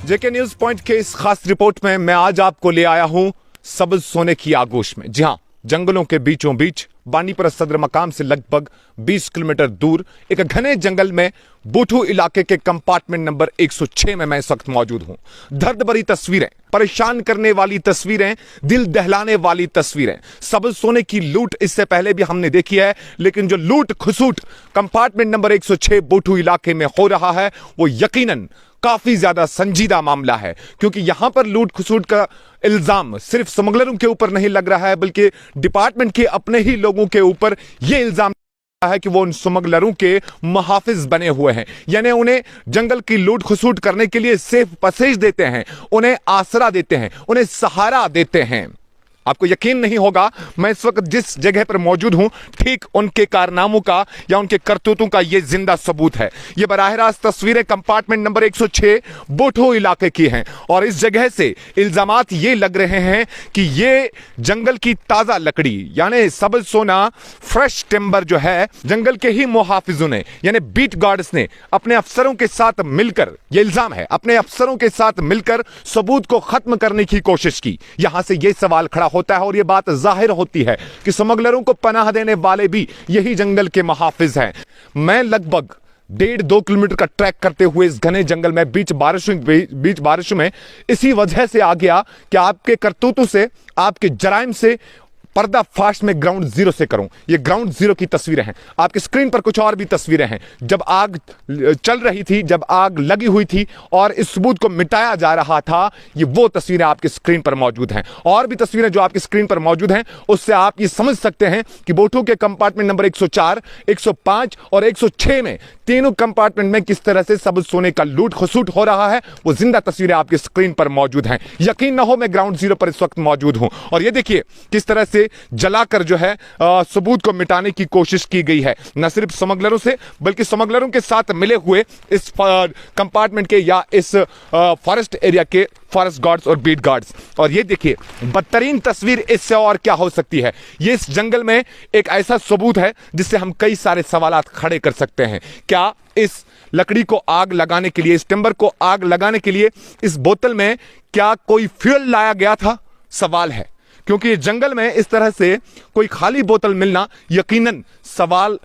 जेके news point के इस खास रिपोर्ट में मैं आज आपको ले आया हूं सब्ज सोने की आगोश में। जी हां, जंगलों के बीचों बीच बांडीपुरा सदर मकाम से लगभग 20 किलोमीटर दूर एक घने जंगल में बूठू इलाके के कंपार्टमेंट नंबर 106 में मैं इस वक्त मौजूद हूं। दर्द भरी तस्वीरें, परेशान करने वाली तस्वीरें, दिल दहलाने वाली तस्वीरें। सब्ज सोने की लूट इससे पहले भी हमने देखी है, लेकिन जो लूट खसूट कंपार्टमेंट नंबर 106 बूठू इलाके में हो रहा है वो यकीनन काफी ज्यादा संजीदा मामला है, क्योंकि यहां पर लूट खसूट का इल्जाम सिर्फ स्मगलरों के ऊपर नहीं लग रहा है, बल्कि डिपार्टमेंट के अपने ही लोगों के ऊपर यह इल्जाम है कि वो उन स्मगलरों के मुहाफिज बने हुए हैं। यानी उन्हें जंगल की लूट खसूट करने के लिए सेफ पैसेज देते हैं, उन्हें आसरा देते हैं, उन्हें सहारा देते हैं। आपको यकीन नहीं होगा, मैं इस वक्त जिस जगह पर मौजूद हूं ठीक उनके कारनामों का या उनके करतूतों का यह जिंदा सबूत है। यह बराह रास्त तस्वीरें कंपार्टमेंट नंबर 106 बूठू इलाके की हैं और इस जगह से इल्जामात ये लग रहे हैं कि ये जंगल की ताजा लकड़ी यानी सब्ज सोना फ्रेश टिम्बर जो है जंगल के ही मुहाफिजों ने यानी बीट गार्ड्स ने अपने अफसरों के साथ मिलकर, यह इल्जाम है, अपने अफसरों के साथ मिलकर सबूत को खत्म करने की कोशिश की। यहां से यह सवाल खड़ा होता है और यह बात जाहिर होती है कि स्मगलरों को पनाह देने वाले भी यही जंगल के मुहाफिज हैं। मैं लगभग 1.5-2 किलोमीटर का ट्रैक करते हुए इस घने जंगल में बीच बारिशों में इसी वजह से आ गया कि आपके करतूतों से, आपके जराइम से पर्दाफाश में ग्राउंड जीरो से करूं। ये ग्राउंड जीरो की तस्वीरें हैं। आपकी स्क्रीन पर कुछ और भी तस्वीरें हैं। जब आग चल रही थी, जब आग लगी हुई थी और इस सबूत को मिटाया जा रहा था, ये वो तस्वीरें आपकी स्क्रीन पर मौजूद हैं। और भी तस्वीरें जो आपकी स्क्रीन पर मौजूद हैं उससे आप ये समझ सकते हैं कि बूठू के कंपार्टमेंट नंबर 104, 105 और 106 में तीनों कंपार्टमेंट में किस तरह से सब्ज सोने का लूट खसूट हो रहा है, वो जिंदा तस्वीरें आपकी स्क्रीन पर मौजूद हैं। यकीन ना हो, मैं ग्राउंड जीरो पर इस वक्त मौजूद हूं और ये देखिए किस तरह से जलाकर जो है सबूत को मिटाने की कोशिश की गई है, न सिर्फ स्मगलरों से बल्कि स्मगलरों के साथ मिले हुए इस कंपार्टमेंट के या इस फॉरेस्ट एरिया के फॉरेस्ट गार्ड्स और बीट गार्ड्स। और ये देखिए बदतरीन तस्वीर इससे और क्या हो सकती है। ये इस जंगल में एक ऐसा सबूत है जिससे हम कई सारे सवालात खड़े कर सकते हैं। क्या इस लकड़ी को आग लगाने के लिए, इस टिम्बर को आग लगाने के लिए इस बोतल में क्या कोई फ्यूल लाया गया था? सवाल है, क्योंकि जंगल में इस तरह से कोई खाली बोतल मिलना यकीनन सवाल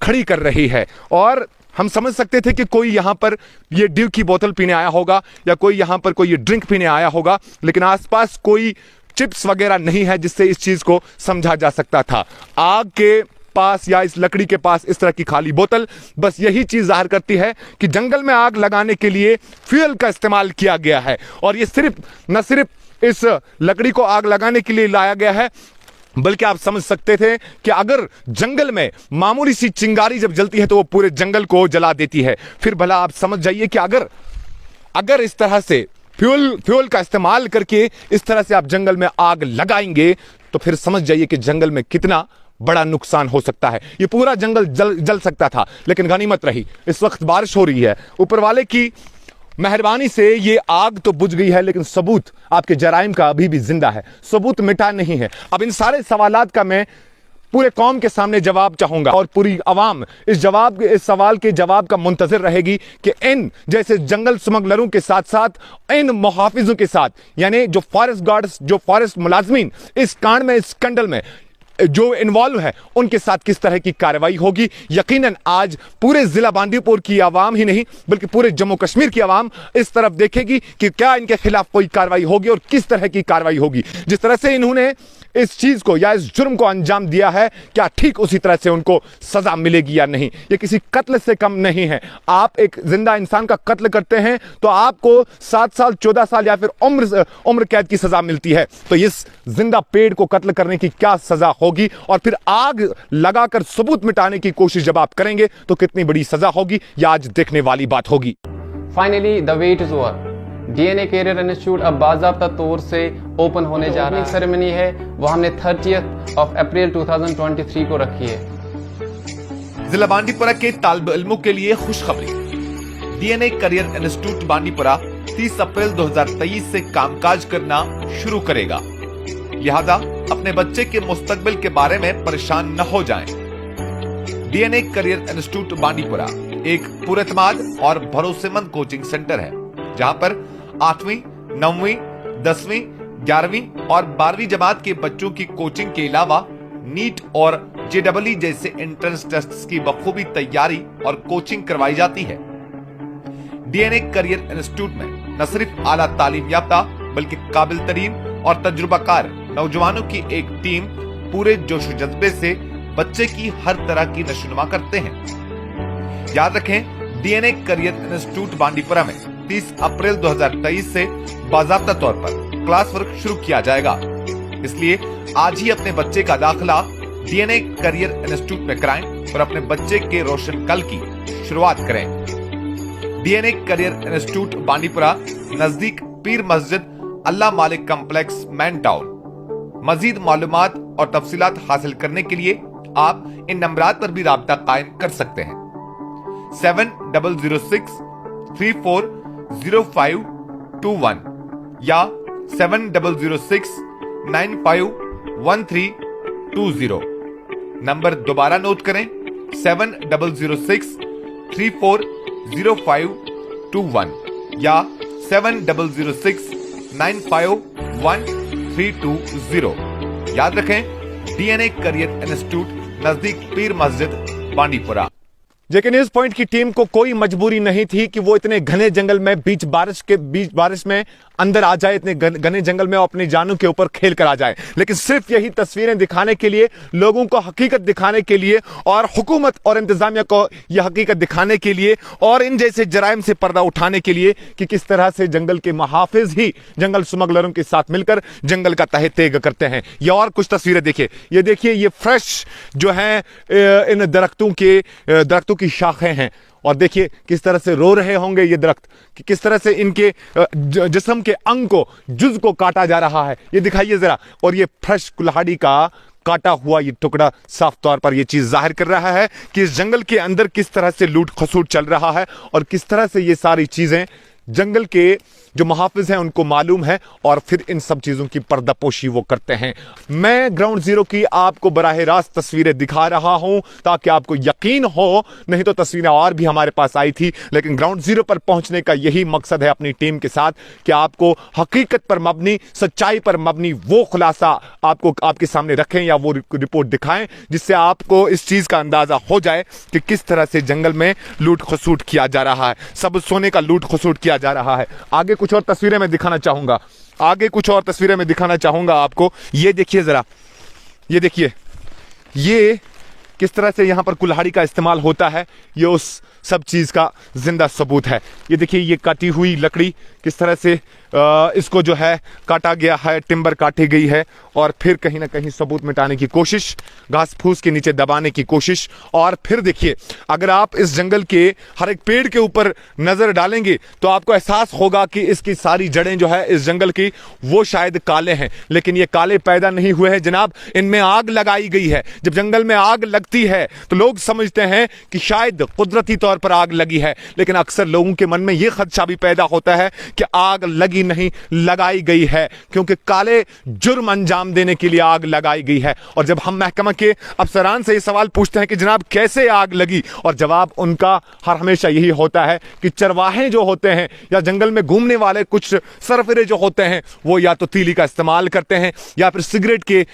खड़ी कर रही है। और हम समझ सकते थे कि कोई यहां पर ये ड्यू की बोतल पीने आया होगा या कोई यहां पर कोई ये ड्रिंक पीने आया होगा, लेकिन आसपास कोई चिप्स वगैरह नहीं है जिससे इस चीज को समझा जा सकता था। आग के पास या इस लकड़ी के पास इस तरह की खाली बोतल बस यही चीज जाहिर करती है कि जंगल में आग लगाने के लिए फ्यूल का इस्तेमाल किया गया है। और ये न सिर्फ इस लकड़ी को आग लगाने के लिए लाया गया है, बल्कि आप समझ सकते थे कि अगर जंगल में मामूली सी चिंगारी जब जलती है तो वो पूरे जंगल को जला देती है। फिर भला आप समझ जाइए कि अगर इस तरह से फ्यूल का इस्तेमाल करके इस तरह से आप जंगल में आग लगाएंगे तो फिर समझ जाइए कि जंगल में कितना बड़ा नुकसान हो सकता है। ये पूरा जंगल जल सकता था, लेकिन गनीमत रही इस वक्त बारिश हो रही है। ऊपर वाले की मेहरबानी से ये आग तो बुझ गई है, लेकिन सबूत आपके जराइम का अभी भी जिंदा है, सबूत मिटा नहीं है। अब इन सारे सवालात का मैं पूरे कौम के सामने जवाब चाहूंगा और पूरी आवाम इस सवाल के जवाब का मुंतजर रहेगी कि इन जैसे जंगल स्मगलरों के साथ साथ इन मुहाफिजों के साथ, यानी जो फॉरेस्ट गार्ड्स, जो फॉरेस्ट मुलाजमीन इस कांड में, इस स्कैंडल में जो इन्वॉल्व है, उनके साथ किस तरह की कार्रवाई होगी। यकीनन आज पूरे जिला बांदीपुर की आवाम ही नहीं बल्कि पूरे जम्मू कश्मीर की आवाम इस तरफ देखेगी कि क्या इनके खिलाफ कोई कार्रवाई होगी और किस तरह की कार्रवाई होगी। जिस तरह से इन्होंने इस चीज को या इस जुर्म को अंजाम दिया है, क्या ठीक उसी तरह से उनको सजा मिलेगी या नहीं। ये किसी कत्ल से कम नहीं है। आप एक जिंदा इंसान का कत्ल करते हैं तो आपको 7 साल, 14 साल या फिर उम्र कैद की सजा मिलती है। तो इस जिंदा पेड़ को कत्ल करने की क्या सजा होगी, और फिर आग लगाकर सबूत मिटाने की कोशिश जब आप करेंगे तो कितनी बड़ी सजा होगी, यह आज देखने वाली बात होगी। Finally the wait is over. DNA career institute अब बाज़ाब्ता तौर से ओपन होने जा रहा है। सेरेमनी है वो हमने 30 अप्रैल 2023 को रखी है। जिला बांडीपुरा के तालिब इल्मों के लिए खुशखबरी। डीएनए कैरियर इंस्टीट्यूट बांडीपुरा 30 अप्रैल 2023 से कामकाज करना शुरू करेगा। लिहाजा अपने बच्चे के मुस्तकबिल के बारे में परेशान न हो जाएं। डीएनए कैरियर इंस्टीट्यूट बांडीपुरा एक पुरएतमाद और भरोसेमंद कोचिंग सेंटर है, जहां पर 8वीं, 9वीं, 10वीं, 11वीं और 12वीं जमात के बच्चों की कोचिंग के अलावा नीट और जेईई जैसे एंट्रेंस टेस्ट्स की बखूबी तैयारी और कोचिंग करवाई जाती है। डीएनए करियर इंस्टीट्यूट में न सिर्फ आला तालीम याफ्ता बल्कि काबिल तरीन और तजुर्बाकार नौजवानों की एक टीम पूरे जोश जज्बे से बच्चे की हर तरह की नशोनुमा करते हैं। याद रखें, डीएनए करियर इंस्टीट्यूट बांडीपुरा में 30 अप्रैल 2023 से बाकायदा तौर पर क्लास वर्क शुरू किया जाएगा। इसलिए आज ही अपने बच्चे का दाखिला डीएनए करियर इंस्टीट्यूट में कराएं और अपने बच्चे के रोशन कल की शुरुआत करें। डीएनए करियर इंस्टीट्यूट बांडीपुरा, नजदीक पीर मस्जिद, अल्लाह मालिक कॉम्प्लेक्स, मैन टाउन। मजीद मालूमात और तफसीलात हासिल करने के लिए आप इन नंबरात पर भी राब्ता कायम कर सकते हैं। 7006340521 या 7006951320। नंबर दोबारा नोट करें, 7006340521 या 7006951320। याद रखें, डीएनए करियर इंस्टीट्यूट, नजदीक पीर मस्जिद, बांडीपुरा। जेके न्यूज पॉइंट की टीम को कोई मजबूरी नहीं थी कि वो इतने घने जंगल में बीच बारिश में अंदर आ जाए, इतने घने जंगल में अपनी जानों के ऊपर खेल कर आ जाए, लेकिन सिर्फ यही तस्वीरें दिखाने के लिए, लोगों को हकीकत दिखाने के लिए और हुकूमत और इंतजामिया को यह हकीकत दिखाने के लिए और इन जैसे जराइम से पर्दा उठाने के लिए कि किस तरह से जंगल के मुहाफिज ही जंगल स्मगलरों के साथ मिलकर जंगल का तहे तेग करते हैं। ये और कुछ तस्वीरें देखिए, ये देखिए, ये फ्रेश जो है इन दरख्तों की शाखें हैं और देखिए किस तरह से रो रहे होंगे ये दरख्त, कि किस तरह से इनके जिस्म के अंग को, जुज को काटा जा रहा है। ये दिखाइए जरा, और ये फ्रेश कुल्हाड़ी का काटा हुआ ये टुकड़ा साफ तौर पर ये चीज जाहिर कर रहा है कि इस जंगल के अंदर किस तरह से लूट खसूट चल रहा है और किस तरह से ये सारी चीजें जंगल के जो मुहाफिज हैं उनको मालूम है और फिर इन सब चीजों की पर्दापोशी वो करते हैं। मैं ग्राउंड जीरो की आपको बराह रास्त तस्वीरें दिखा रहा हूं ताकि आपको यकीन हो, नहीं तो तस्वीरें और भी हमारे पास आई थी, लेकिन ग्राउंड जीरो पर पहुंचने का यही मकसद है अपनी टीम के साथ कि आपको हकीकत पर मबनी, सच्चाई पर मबनी वो खुलासा आपको आपके सामने रखें या वो रिपोर्ट दिखाएं जिससे आपको इस चीज का अंदाजा हो जाए कि किस तरह से जंगल में लूट खसूट किया जा रहा है, सब सोने का लूट खसूट किया जा रहा है। आगे कुछ और तस्वीरें मैं दिखाना चाहूंगा, आपको। ये देखिए जरा, ये देखिए, ये किस तरह से यहां पर कुल्हाड़ी का इस्तेमाल होता है, ये उस सब चीज का जिंदा सबूत है। ये देखिए, ये काटी हुई लकड़ी किस तरह से इसको जो है काटा गया है, टिम्बर काटी गई है और फिर कहीं ना कहीं सबूत मिटाने की कोशिश, घास फूस के नीचे दबाने की कोशिश। और फिर देखिए, अगर आप इस जंगल के हर एक पेड़ के ऊपर नजर डालेंगे तो आपको एहसास होगा कि इसकी सारी जड़ें जो है इस जंगल की वो शायद काले हैं, लेकिन ये काले पैदा नहीं हुए हैं जनाब, इनमें आग लगाई गई है। जब जंगल में आग लगती है तो लोग समझते हैं कि शायद कुदरती तौर पर आग लगी है, लेकिन अक्सर लोगों के मन में यह खदशा भी पैदा होता है कि आग लगी नहीं, लगाई गई है, क्योंकि काले जुर्म अंजाम देने के लिए आग लगाई गई है। और जब हम महकमा के अफसरान से ये सवाल पूछते हैं कि जनाब कैसे आग लगी, और जवाब उनका हर हमेशा यही होता है कि चरवाहे जो होते हैं या जंगल में घूमने वाले कुछ सरफिरे जो होते हैं वो या तो तीली का इस्तेमाल करते हैं या फिर सिगरेट के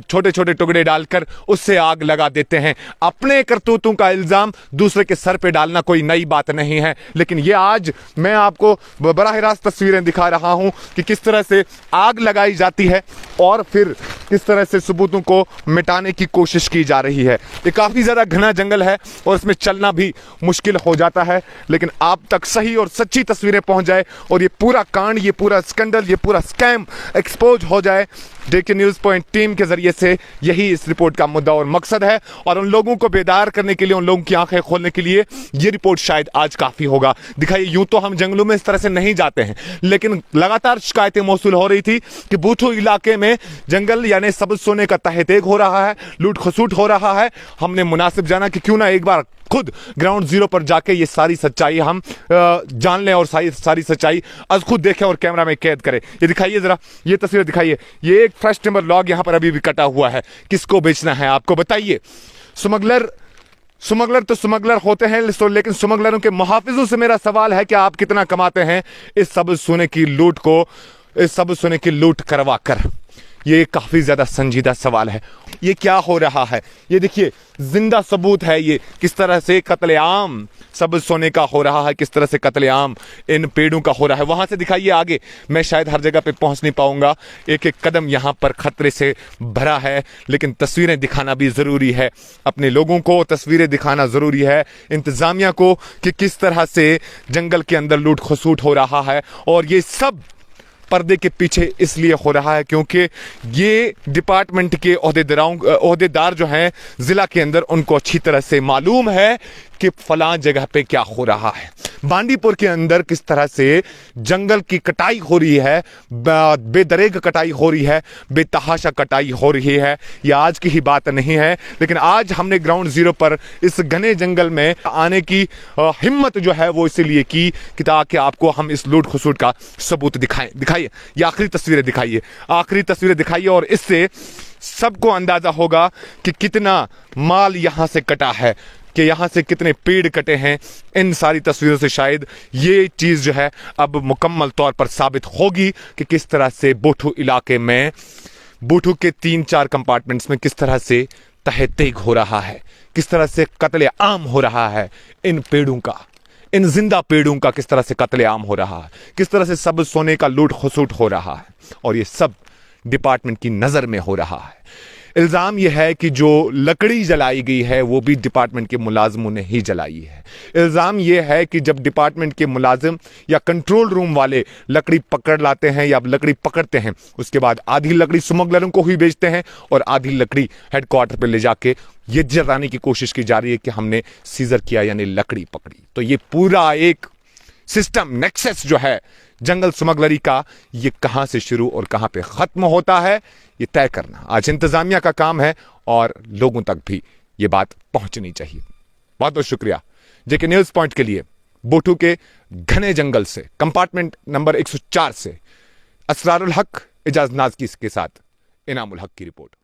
छोटे छोटे टुकड़े डालकर उससे आग लगा देते हैं। अपने करतूतों का इल्जाम दूसरे के सर पे डालना कोई नई बात नहीं है, लेकिन ये आज मैं आपको बराह रास्त तस्वीरें दिखा रहा हूं कि किस तरह से आग लगाई जाती है और फिर किस तरह से सबूतों को मिटाने की कोशिश की जा रही है। ये काफी ज्यादा घना जंगल है और इसमें चलना भी मुश्किल हो जाता है, लेकिन आप तक सही और सच्ची तस्वीरें पहुंच जाए और ये पूरा कांड, ये पूरा स्कैंडल, ये पूरा स्कैम एक्सपोज हो जाए, जेके न्यूज पॉइंट टीम के जरिए से यही इस रिपोर्ट का मुद्दा और मकसद है। और उन लोगों को बेदार करने के लिए, उन लोगों की आंखें खोलने के लिए ये रिपोर्ट शायद आज काफी होगा। दिखाइए, यूं तो हम जंगलों में इस तरह से नहीं जाते हैं, लेकिन लगातार शिकायतें मौसूल हो रही थी कि बूथू इलाके में जंगल यानी सबज सोने का तहतेग हो रहा है, लूट खसूट हो रहा है। हमने मुनासिब जाना कि क्यों ना एक बार खुद ग्राउंड जीरो पर जाके ये सारी सच्चाई हम जान लें और सारी सच्चाई आज खुद देखें और कैमरा में कैद करें। ये दिखाइए जरा, ये तस्वीर दिखाइए, ये एक फ्रेश टिम्बर लॉग यहाँ पर अभी भी कटा हुआ है, किसको बेचना है आपको बताइए। स्मगलर स्मगलर तो स्मगलर होते हैं, लेकिन स्मगलरों के मुहाफिजों से मेरा सवाल है कि आप कितना कमाते हैं इस सब सोने की लूट को, इस सब सोने की लूट करवा कर। ये काफी ज्यादा संजीदा सवाल है। ये क्या हो रहा है, ये देखिए जिंदा सबूत है। ये किस तरह से कत्लेआम सब सोने का हो रहा है, किस तरह से कत्लेआम इन पेड़ों का हो रहा है। वहां से दिखाइए आगे, मैं शायद हर जगह पे पहुंच नहीं पाऊंगा, एक एक कदम यहां पर खतरे से भरा है, लेकिन तस्वीरें दिखाना भी जरूरी है। अपने लोगों को तस्वीरें दिखाना जरूरी है, इंतजामिया को, कि किस तरह से जंगल के अंदर लूट खसूट हो रहा है। और ये सब पर्दे के पीछे इसलिए हो रहा है क्योंकि ये डिपार्टमेंट के ओहदेदार जो हैं जिला के अंदर, उनको अच्छी तरह से मालूम है कि फलां जगह पे क्या हो रहा है। बांदीपुर के अंदर किस तरह से जंगल की कटाई हो रही है, बेदरेग कटाई हो रही है, बेतहाशा कटाई हो रही है। यह आज की ही बात नहीं है, लेकिन आज हमने ग्राउंड जीरो पर इस घने जंगल में आने की हिम्मत जो है वो इसीलिए की कि ताकि आपको हम इस लूट खसूट का सबूत दिखाइए। ये आखिरी तस्वीरें दिखाइए, आखिरी तस्वीरें दिखाइए, और इससे सबको अंदाजा होगा कि कितना माल यहां से कटा है, कि यहां से कितने पेड़ कटे हैं। इन सारी तस्वीरों से शायद ये चीज जो है अब मुकम्मल तौर पर साबित होगी कि किस तरह से बोठू इलाके में, बोठू के 3-4 कंपार्टमेंट्स में किस तरह से तहे तेग हो रहा है, किस तरह से कत्ले आम हो रहा है। इन पेड़ों का, इन जिंदा पेड़ों का किस तरह से कत्ले आम हो रहा है, किस तरह से सब सोने का लूट खसूट हो रहा है, और ये सब डिपार्टमेंट की नजर में हो रहा है। इल्ज़ाम यह है कि जो लकड़ी जलाई गई है वो भी डिपार्टमेंट के मुलाजिमों ने ही जलाई है। इल्ज़ाम यह है कि जब डिपार्टमेंट के मुलाजिम या कंट्रोल रूम वाले लकड़ी पकड़ लाते हैं या लकड़ी पकड़ते हैं, उसके बाद आधी लकड़ी स्मगलरों को ही बेचते हैं और आधी लकड़ी हेडक्वार्टर पर ले जाके ये जताने की कोशिश की जा रही है कि हमने सीजर किया, यानी लकड़ी पकड़ी। तो ये पूरा एक सिस्टम नेक्सस जो है जंगल स्मगलरी का, ये कहां से शुरू और कहां पे खत्म होता है, ये तय करना आज इंतजामिया का काम है, और लोगों तक भी ये बात पहुंचनी चाहिए। बहुत बहुत शुक्रिया जेके न्यूज पॉइंट के लिए। बोठू के घने जंगल से, कंपार्टमेंट नंबर 104 से असरारुल हक, इजाज नाज़ के साथ इनामुल हक की रिपोर्ट।